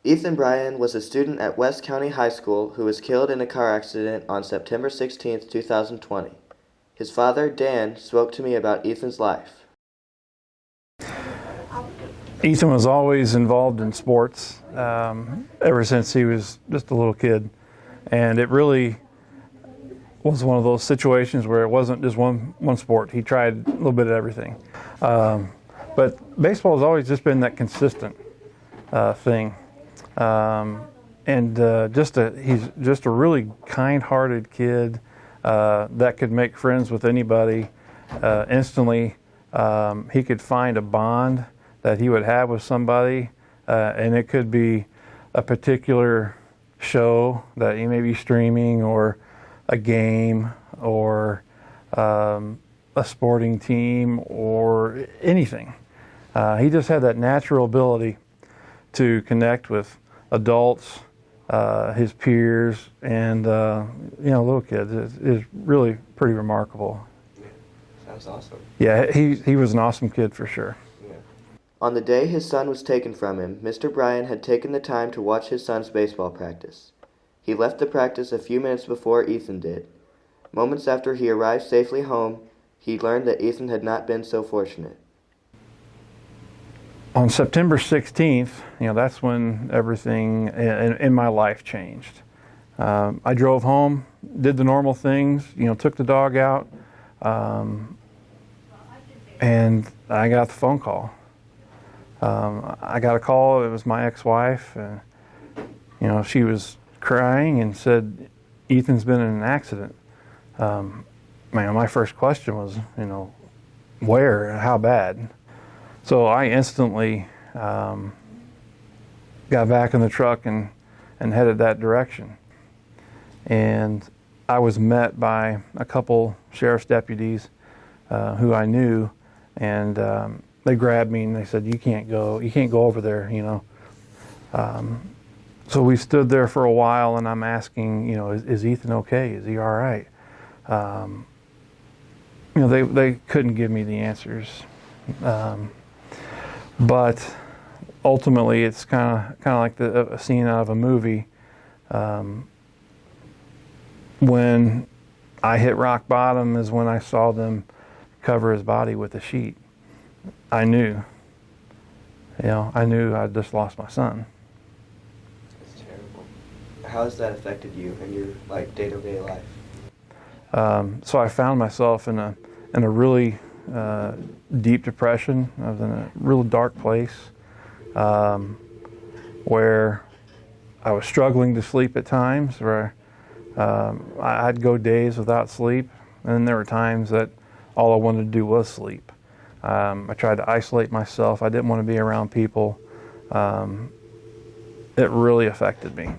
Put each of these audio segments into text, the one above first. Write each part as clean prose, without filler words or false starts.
Ethan Bryan was a student at West County High School who was killed in a car accident on September 16, 2020. His father, Dan, spoke to me about Ethan's life. Ethan was always involved in sports ever since he was just a little kid. And it really was one of those situations where it wasn't just one sport. He tried a little bit of everything. But baseball has always just been that consistent thing. He's just a really kind-hearted kid that could make friends with anybody instantly. He could find a bond that he would have with somebody, and it could be a particular show that he may be streaming, or a game, or a sporting team, or anything. He just had that natural ability to connect with adults, his peers, and little kids. It's really pretty remarkable. Sounds awesome. Yeah, he was an awesome kid for sure. On the day his son was taken from him, Mr. Bryan had taken the time to watch his son's baseball practice. He left the practice a few minutes before Ethan did. Moments after he arrived safely home, he learned that Ethan had not been so fortunate. On September 16th, that's when everything in my life changed. I drove home, did the normal things, took the dog out, and I got the phone call. I got a call. It was my ex-wife, and she was crying and said, "Ethan's been in an accident." My first question was, where? How bad? So I instantly got back in the truck and headed that direction. And I was met by a couple sheriff's deputies who I knew, and they grabbed me and they said, you can't go over there, So we stood there for a while, and I'm asking, is Ethan okay? Is he all right? They couldn't give me the answers. But ultimately, it's kind of like a scene out of a movie. When I hit rock bottom is when I saw them cover his body with a sheet. I knew I'd just lost my son. That's terrible. How has that affected you in your day-to-day life? So I found myself in a really deep depression. I was in a real dark place where I was struggling to sleep at times, where I'd go days without sleep, and then there were times that all I wanted to do was sleep. I tried to isolate myself. I didn't want to be around people. It really affected me.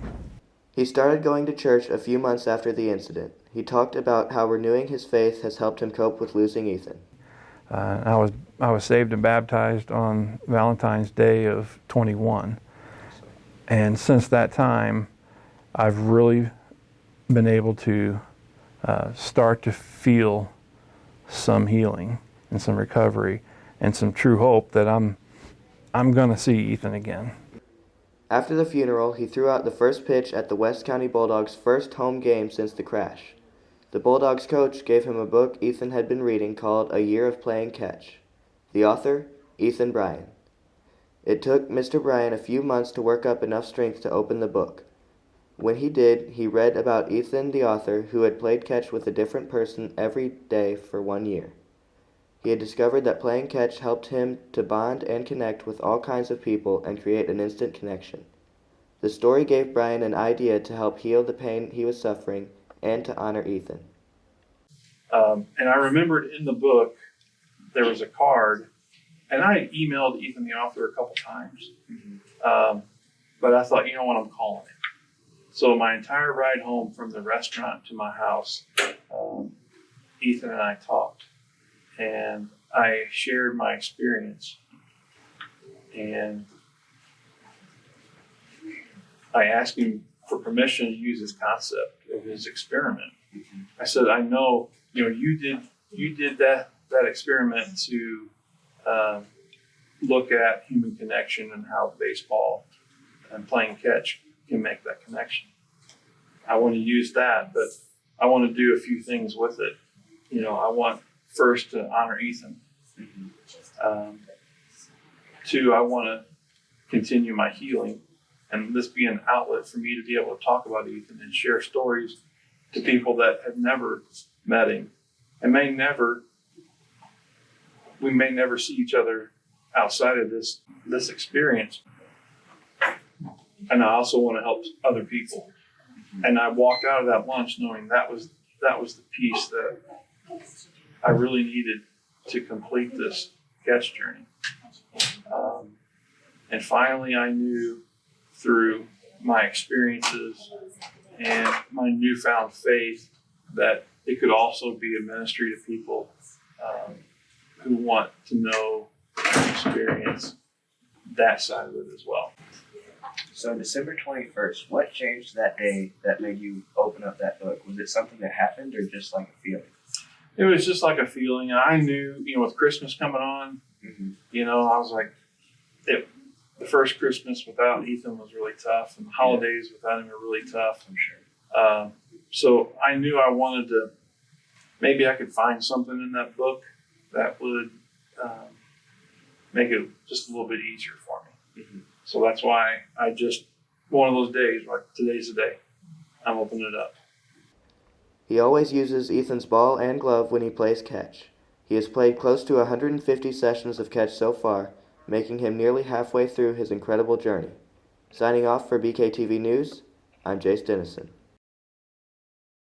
He started going to church a few months after the incident. He talked about how renewing his faith has helped him cope with losing Ethan. I was saved and baptized on Valentine's Day of 21. And since that time, I've really been able to start to feel some healing and some recovery and some true hope that I'm going to see Ethan again. After the funeral, he threw out the first pitch at the West County Bulldogs' first home game since the crash. The Bulldogs coach gave him a book Ethan had been reading called A Year of Playing Catch. The author, Ethan Bryan. It took Mr. Bryan a few months to work up enough strength to open the book. When he did, he read about Ethan, the author, who had played catch with a different person every day for 1 year. He had discovered that playing catch helped him to bond and connect with all kinds of people and create an instant connection. The story gave Bryan an idea to help heal the pain he was suffering and to honor Ethan. And I remembered in the book there was a card, and I emailed Ethan, the author, a couple times. But I thought, what, I'm calling him. So my entire ride home from the restaurant to my house, Ethan and I talked. And I shared my experience. And I asked him for permission to use his concept of his experiment. I said, I know, you did that experiment to look at human connection and how baseball and playing catch can make that connection. I want to use that, but I want to do a few things with it. I want first to honor Ethan. Two, I want to continue my healing and this be an outlet for me to be able to talk about Ethan and share stories to people that have never met him and we may never see each other outside of this experience. And I also want to help other people. And I walked out of that lunch knowing that was the piece that I really needed to complete this catch journey. And finally, I knew through my experiences and my newfound faith that it could also be a ministry to people who want to know and experience that side of it as well. So December 21st, what changed that day that made you open up that book? Was it something that happened or just like a feeling? It was just like a feeling. And I knew, with Christmas coming on, I was like, the first Christmas without Ethan was really tough, and the holidays without him were really tough. I'm sure. So I knew I wanted to, maybe I could find something in that book that would make it just a little bit easier for me. So that's why one of those days, like today's the day, I'm opening it up. He always uses Ethan's ball and glove when he plays catch. He has played close to 150 sessions of catch so far, making him nearly halfway through his incredible journey. Signing off for BKTV News, I'm Jace Dennison.